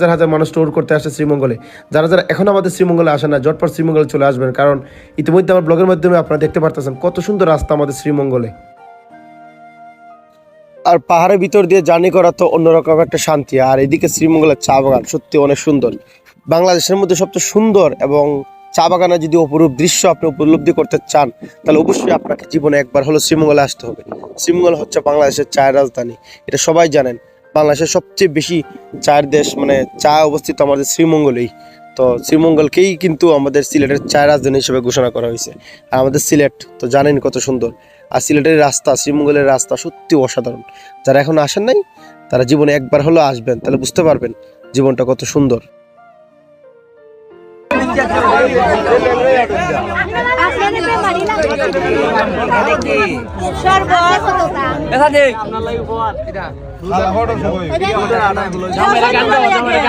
হাজার হাজার মানুষ ট্যুর করতে আসে শ্রীমঙ্গলে। যারা যারা এখন আমাদের শ্রীমঙ্গলে আসেন না, ঝটপট শ্রীমঙ্গলে চলে আসবেন, কারণ ইতিমধ্যে আমার ব্লগের মাধ্যমে আপনারা দেখতে পারতেছেন কত সুন্দর রাস্তা আমাদের শ্রীমঙ্গলে। আর পাহাড়ের ভিতর দিয়ে জার্নি করা তো অন্যরকম একটা শান্তি। আর এদিকে শ্রীমঙ্গলের চা বাগান সত্যি অনেক সুন্দর, বাংলাদেশের মধ্যে সবচেয়ে সুন্দর এবং চা বাগানের যদি অপরূপ দৃশ্য আপনি উপলব্ধি করতে চান, তাহলে অবশ্যই আপনাকে জীবনে একবার হলো শ্রীমঙ্গলে আসতে হবে। শ্রীমঙ্গল হচ্ছে বাংলাদেশের চায়ের রাজধানী, এটা সবাই জানেন। বাংলাদেশের সবচেয়ে বেশি চায়ের দেশ মানে চা অবস্থিত আমাদের শ্রীমঙ্গলেই। তো শ্রীমঙ্গলকেই কিন্তু আমাদের সিলেটের চায়ের রাজধানী হিসেবে ঘোষণা করা হয়েছে। আর আমাদের সিলেট তো জানেন কত সুন্দর। আর সিলেটের রাস্তা, শ্রীমঙ্গলের রাস্তা সত্যি অসাধারণ। যারা এখন আসেন নাই তারা জীবনে একবার হলো আসবেন, তাহলে বুঝতে পারবেন জীবনটা কত সুন্দর।